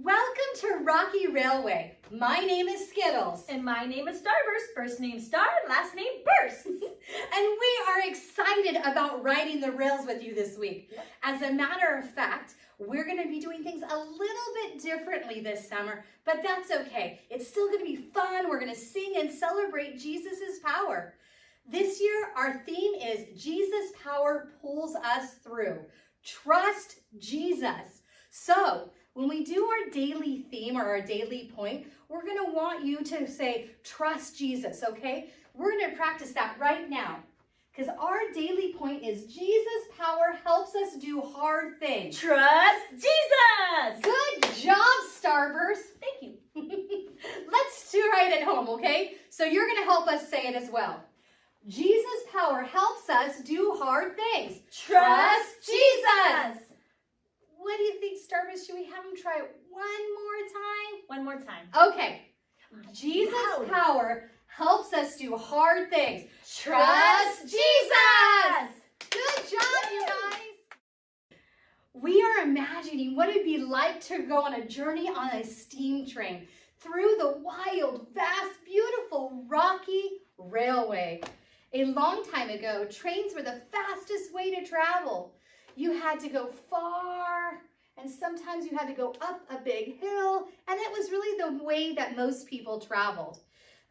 Welcome to Rocky Railway. My name is Skittles. And my name is Starburst. First name Star, last name Burst. And we are excited about riding the rails with you this week. Yep. As a matter of fact, we're going to be doing things a little bit differently this summer, but that's okay. It's still going to be fun. We're going to sing and celebrate Jesus' power. This year, our theme is Jesus' power pulls us through. Trust Jesus. So, when we do our daily theme or our daily point, we're going to want you to say, trust Jesus, okay? We're going to practice that right now because our daily point is Jesus' power helps us do hard things. Trust Jesus! Good job, Starburst. Thank you. Let's try it at home, okay? So you're going to help us say it as well. Jesus' power helps us do hard things. Trust Jesus! What do you think, Starburst? Should we have him try it one One more time. more time? Okay. Jesus' Loud. power helps us do hard things. Trust Jesus! Good job, you guys. We are imagining what it'd be like to go on a journey on a steam train through the wild, vast, beautiful, rocky railway. A long time ago, trains were the fastest way to travel. You had to go far, and sometimes you had to go up a big hill, and it was really the way that most people traveled.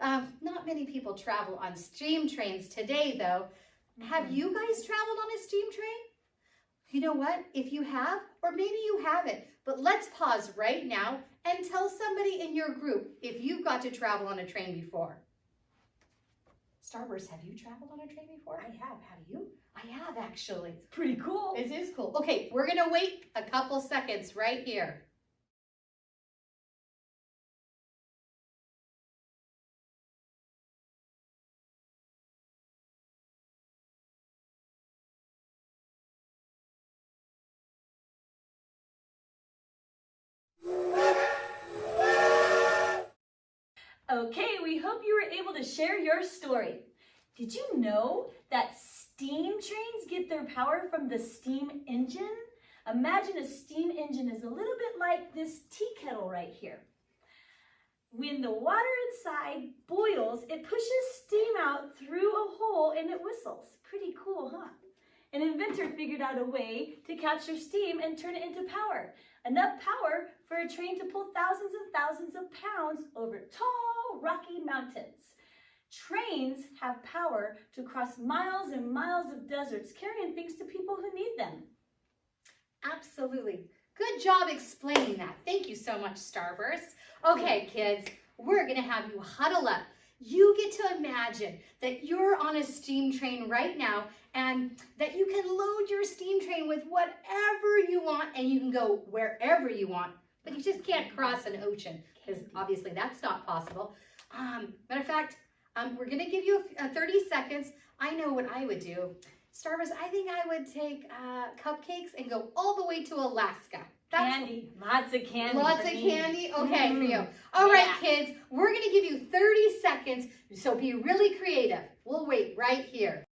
Not many people travel on steam trains today, though. Have you guys traveled on a steam train? You know what? If you have, or maybe you haven't, but let's pause right now and tell somebody in your group if you've got to travel on a train before. Starburst, have you traveled on a train before? I have. Have you? I have, actually. Pretty cool. It is cool. Okay, we're going to wait a couple seconds right here. Okay, we hope you were able to share your story. Did you know that steam trains get their power from the steam engine? Imagine a steam engine is a little bit like this tea kettle right here. When the water inside boils, it pushes steam out through a hole and it whistles. Pretty cool, huh? An inventor figured out a way to capture steam and turn it into power. Enough power for a train to pull thousands and thousands of pounds over tall, rocky mountains. Trains have power to cross miles and miles of deserts, carrying things to people who need them. Absolutely. Good job explaining that. Thank you so much, Starburst. Okay, kids, we're going to have you huddle up. You get to imagine that you're on a steam train right now and that you can load your steam train with whatever you want and you can go wherever you want, but you just can't cross an ocean because obviously that's not possible. Matter of fact, we're going to give you 30 seconds. I know what I would do. Starburst, I think I would take cupcakes and go all the way to Alaska. Candy. Lots of candy. Lots of candy? Okay, for you. All right, kids, we're going to give you 30 seconds, so be really creative. We'll wait right here.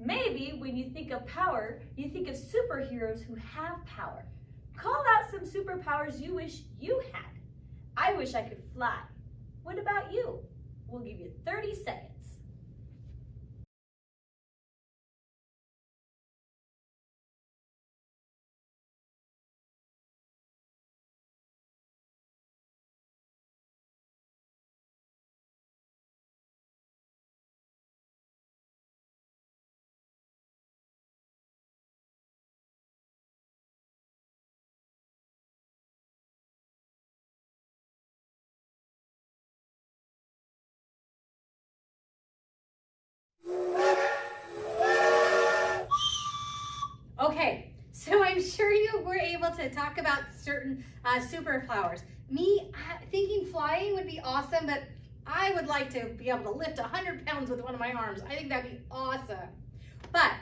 Maybe when you think of power, you think of superheroes who have power. Call out some superpowers you wish you had. I wish I could fly. What about you? We'll give you 30 seconds. So I'm sure you were able to talk about certain superpowers. Me, thinking flying would be awesome, but I would like to be able to lift 100 pounds with one of my arms. I think that'd be awesome. But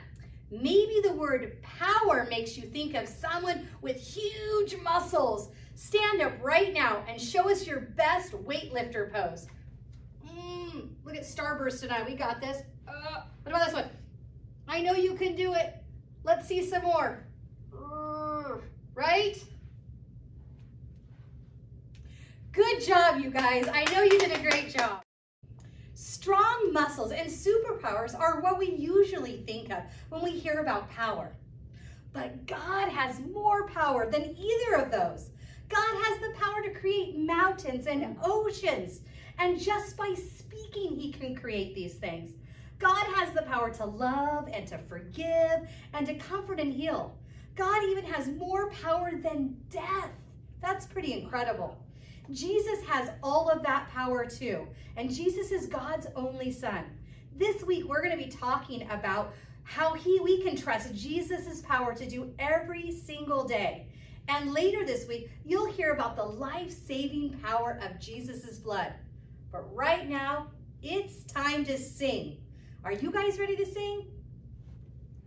maybe the word power makes you think of someone with huge muscles. Stand up right now and show us your best weightlifter pose. Look at Starburst tonight. We got this. What about this one? I know you can do it. Let's see some more. Right? Good job, you guys. I know you did a great job. Strong muscles and superpowers are what we usually think of when we hear about power. But God has more power than either of those. God has the power to create mountains and oceans. And just by speaking, he can create these things. God has the power to love and to forgive and to comfort and heal. God even has more power than death. That's pretty incredible. Jesus has all of that power too. And Jesus is God's only son. This week, we're going to be talking about how we can trust Jesus' power to do every single day. And later this week, you'll hear about the life-saving power of Jesus' blood. But right now, it's time to sing. Are you guys ready to sing?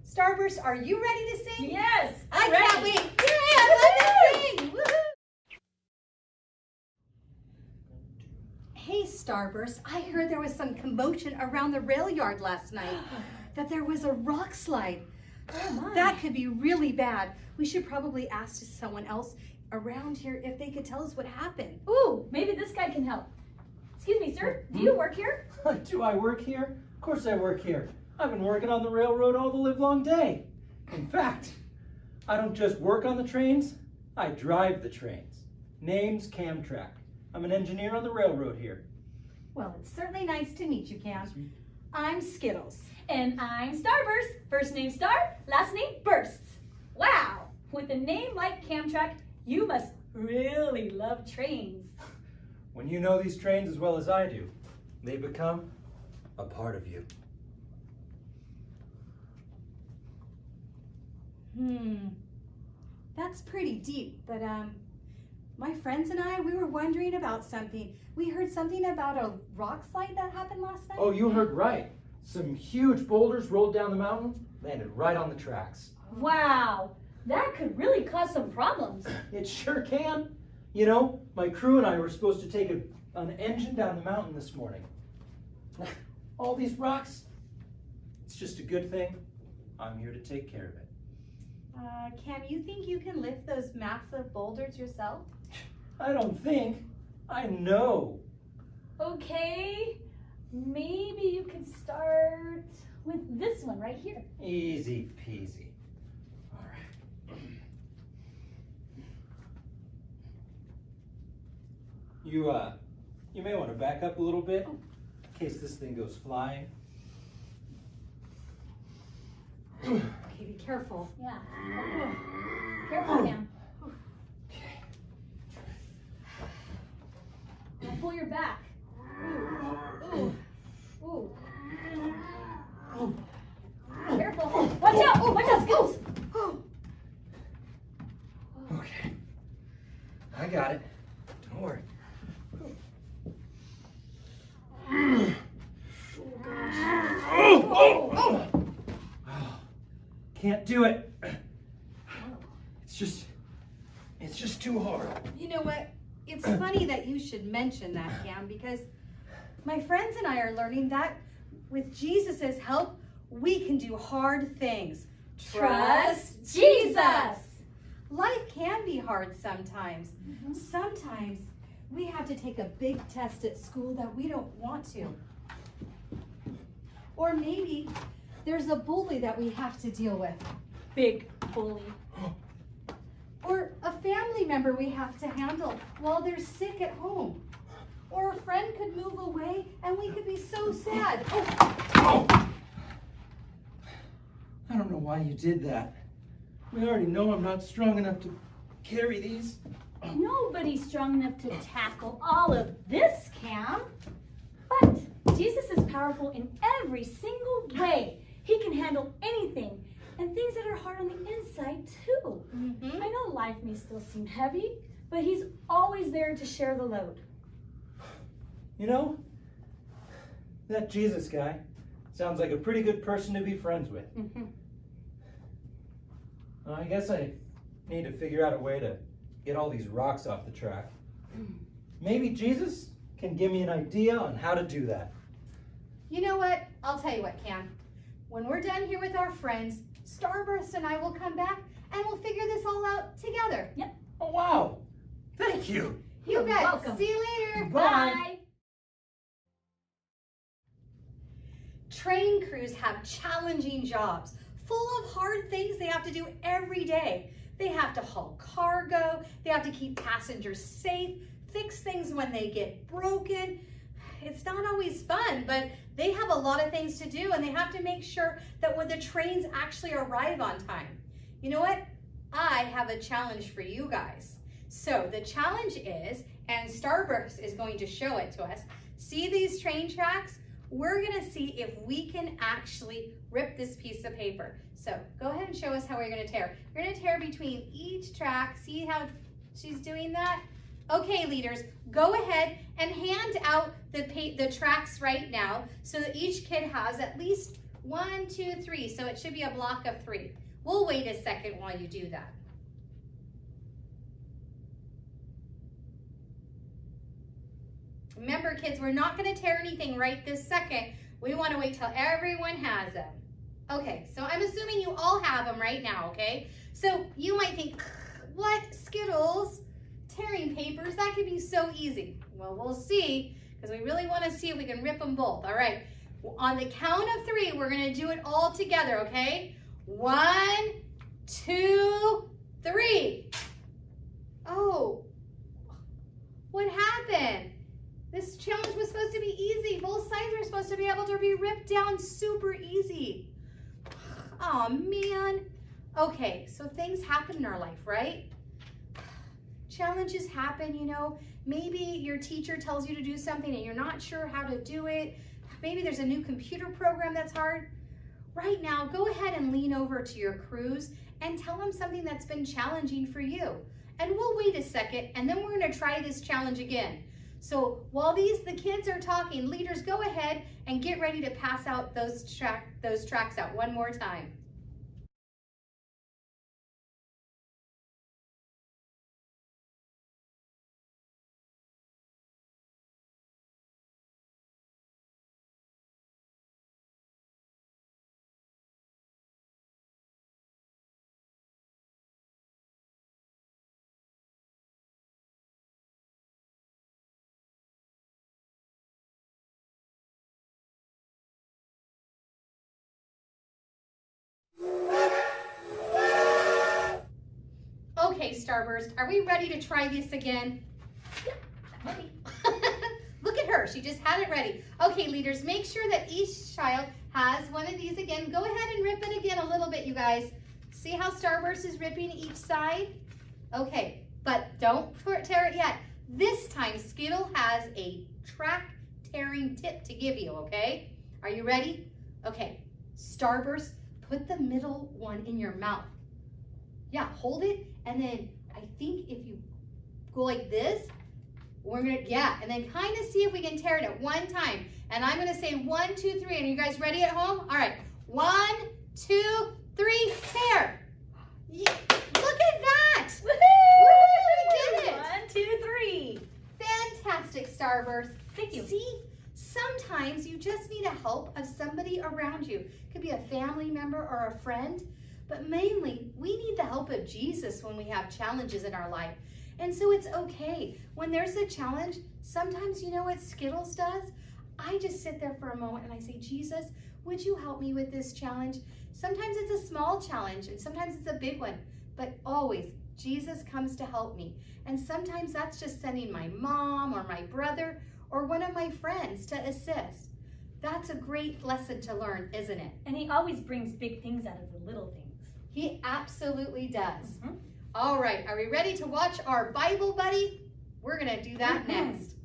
Starburst, are you ready to sing? Yes, I can't wait. Yeah, I love to sing. Woohoo! Hey, Starburst, I heard there was some commotion around the rail yard last night, that there was a rock slide. Oh, that could be really bad. We should probably ask someone else around here if they could tell us what happened. Ooh, maybe this guy can help. Excuse me, sir, do you work here? Do I work here? Of course I work here. I've been working on the railroad all the livelong day. In fact, I don't just work on the trains, I drive the trains. Name's Camtrack. I'm an engineer on the railroad here. Well, it's certainly nice to meet you, Cam. I'm Skittles. And I'm Starburst. First name Star, last name Bursts. Wow, with a name like Camtrack, you must really love trains. When you know these trains as well as I do, they become a part of you. That's pretty deep, but my friends and I, we were wondering about something. We heard something about a rock slide that happened last night. Oh, you heard right. Some huge boulders rolled down the mountain, landed right on the tracks. Wow, that could really cause some problems. It sure can. You know, my crew and I were supposed to take an engine down the mountain this morning. All these rocks, it's just a good thing. I'm here to take care of it. Cam, you think you can lift those massive boulders yourself? I don't think. I know. Okay, maybe you can start with this one right here. Easy peasy. All right. You may want to back up a little bit in case this thing goes flying. Okay, be careful. Yeah. Careful, Cam. Okay. Don't pull your back. Ooh. Ooh. Ooh. Careful. Watch out! Watch out, Skittles! Okay. I got it. Don't worry. Can't do it. It's just too hard. You know what? It's funny that you should mention that, Cam, because my friends and I are learning that with Jesus' help, we can do hard things. Trust Jesus! Life can be hard sometimes. Sometimes we have to take a big test at school that we don't want to. Or maybe there's a bully that we have to deal with. Big bully. Or a family member we have to handle while they're sick at home. Or a friend could move away and we could be so sad. Oh. I don't know why you did that. We already know I'm not strong enough to carry these. Nobody's strong enough to tackle all of this, Cam. But Jesus is powerful in every single way. He can handle anything, And things that are hard on the inside too. I know life may still seem heavy, but he's always there to share the load. You know, that Jesus guy sounds like a pretty good person to be friends with. I guess I need to figure out a way to get all these rocks off the track. Maybe Jesus can give me an idea on how to do that. You know what? I'll tell you what, Cam. When we're done here with our friends, Starburst and I will come back and we'll figure this all out together. Yep. Oh, wow. Thank you. You bet. welcome. See you later. Bye. Train crews have challenging jobs, full of hard things they have to do every day. They have to haul cargo, they have to keep passengers safe, fix things when they get broken. It's not always fun, but they have a lot of things to do and they have to make sure that when the trains actually arrive on time. You know what? I have a challenge for you guys. So the challenge is, and Starburst is going to show it to us, see these train tracks? We're gonna see if we can actually rip this piece of paper. So go ahead and show us how we're gonna tear. We're gonna tear between each track. See how she's doing that? Okay, leaders, go ahead and hand out the tracks right now so that each kid has at least 1, 2, 3. So it should be a block of 3. We'll wait a second while you do that. Remember, kids, we're not going to tear anything right this second. We want to wait till everyone has them. Okay, so I'm assuming you all have them right now, okay? So you might think, what, Skittles? Tearing papers? That could be so easy. Well, we'll see, because we really want to see if we can rip them both. All right, on the count of 3, we're going to do it all together, okay? 1, 2, 3. Oh, what happened? This challenge was supposed to be easy. Both sides were supposed to be able to be ripped down super easy. Oh man. Okay, so things happen in our life, right? Challenges happen, you know. Maybe your teacher tells you to do something and you're not sure how to do it. Maybe there's a new computer program that's hard. Right now, go ahead and lean over to your crews and tell them something that's been challenging for you. And we'll wait a second and then we're gonna try this challenge again. So while the kids are talking, leaders, go ahead and get ready to pass out those tracks out one more time. Okay, Starburst, are we ready to try this again? Yep, I'm ready. Look at her, she just had it ready. Okay, leaders, make sure that each child has one of these again. Go ahead and rip it again a little bit, you guys. See how Starburst is ripping each side? Okay, but don't tear it yet. This time, Skittle has a track tearing tip to give you, okay? Are you ready? Okay, Starburst, put the middle one in your mouth. Yeah, hold it, and then I think if you go like this, we're gonna, yeah, and then kind of see if we can tear it at one time. And I'm gonna say 1, 2, 3. And are you guys ready at home? All right, 1, 2, 3, tear. Yeah. Look at that! Woohoo! We did it! 1, 2, 3. Fantastic, Starburst. Thank you. See, sometimes you just need a help of somebody around you. It could be a family member or a friend, but mainly we need the help of Jesus when we have challenges in our life. And so it's okay. When there's a challenge, sometimes you know what Skittles does? I just sit there for a moment and I say, Jesus, would you help me with this challenge? Sometimes it's a small challenge and sometimes it's a big one, but always Jesus comes to help me. And sometimes that's just sending my mom or my brother or one of my friends to assist. That's a great lesson to learn, isn't it? And he always brings big things out of the little things. He absolutely does. Mm-hmm. All right, are we ready to watch our Bible buddy? We're gonna do that next.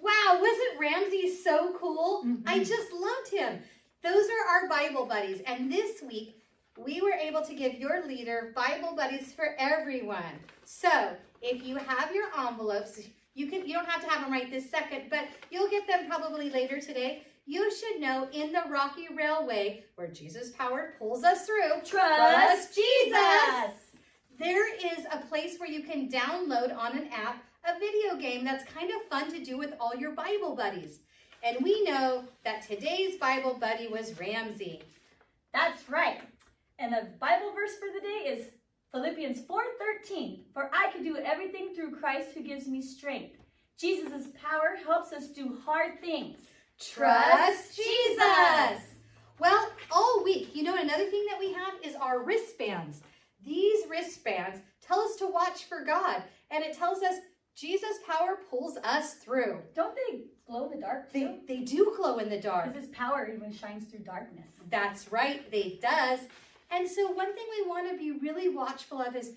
Wow, wasn't Ramsey so cool? I just loved him. those are our Bible buddies. And this week, we were able to give your leader Bible buddies for everyone. So if you have your envelopes, you don't have to have them right this second, but you'll get them probably later today. You should know in the rocky railway where Jesus' power pulls us through, Trust Jesus. There is a place where you can download on an app a video game that's kind of fun to do with all your Bible buddies. And we know that today's Bible buddy was Ramsey. That's right. And the Bible verse for the day is Philippians 4:13. For I can do everything through Christ who gives me strength. Jesus' power helps us do hard things. Trust Jesus. Well, all week, another thing that we have is our wristbands. These wristbands tell us to watch for God, and it tells us Jesus' power pulls us through. Don't they glow in the dark too? They do glow in the dark. Because his power even shines through darkness. That's right, it does. And so one thing we want to be really watchful of is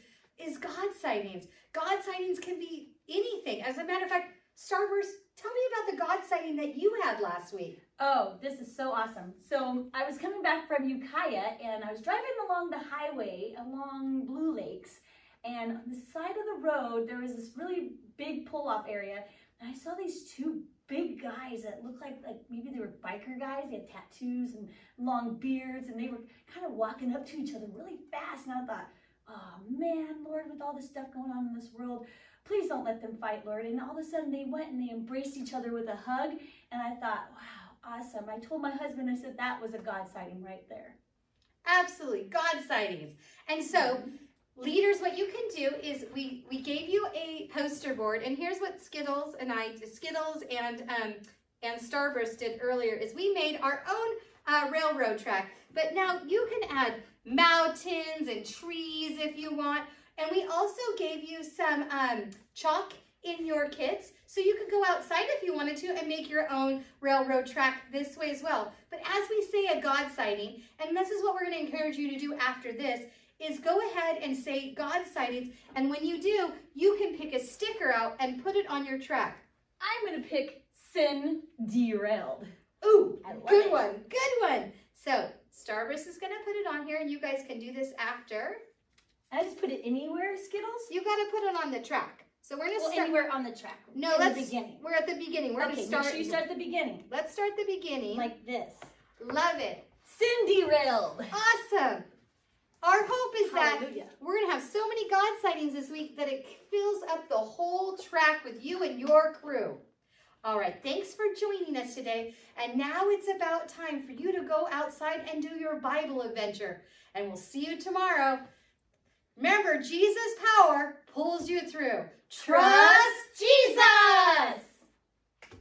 God sightings. God sightings can be anything. As a matter of fact, Starburst, tell me about the God sighting that you had last week. Oh, this is so awesome. So I was coming back from Ukiah, and I was driving along the highway along Blue Lakes, and on the side of the road, there was this really big pull-off area, and I saw these two big guys that looked like maybe they were biker guys. They had tattoos and long beards, and they were kind of walking up to each other really fast, and I thought, oh man, Lord, with all this stuff going on in this world, please don't let them fight, Lord. And all of a sudden they went and they embraced each other with a hug. And I thought, wow, awesome. I told my husband, I said, that was a God sighting right there. Absolutely, God sightings. And so, leaders, what you can do is we gave you a poster board. And here's what Skittles and Starburst did earlier is we made our own railroad track. But now you can add mountains and trees if you want. And we also gave you some chalk in your kits, so you could go outside if you wanted to and make your own railroad track this way as well. But as we say a God sighting, and this is what we're going to encourage you to do after this, is go ahead and say God sightings, and when you do, you can pick a sticker out and put it on your track. I'm going to pick Sin Derailed. Ooh, good it. one, good one. So Starburst is going to put it on here, and you guys can do this after. I just put it anywhere, Skittles? You got to put it on the track. So we're going to start. Anywhere on the track. No, in let's. the beginning. We're at the beginning. We're going to start. Make sure you start at the beginning. Let's start the beginning. Like this. Love it. Sin Derailed. Awesome. Our hope is Hallelujah. that we're going to have so many God sightings this week that it fills up the whole track with you and your crew. All right, thanks for joining us today. And now it's about time for you to go outside and do your Bible adventure. And we'll see you tomorrow. Remember, Jesus' power pulls you through. Trust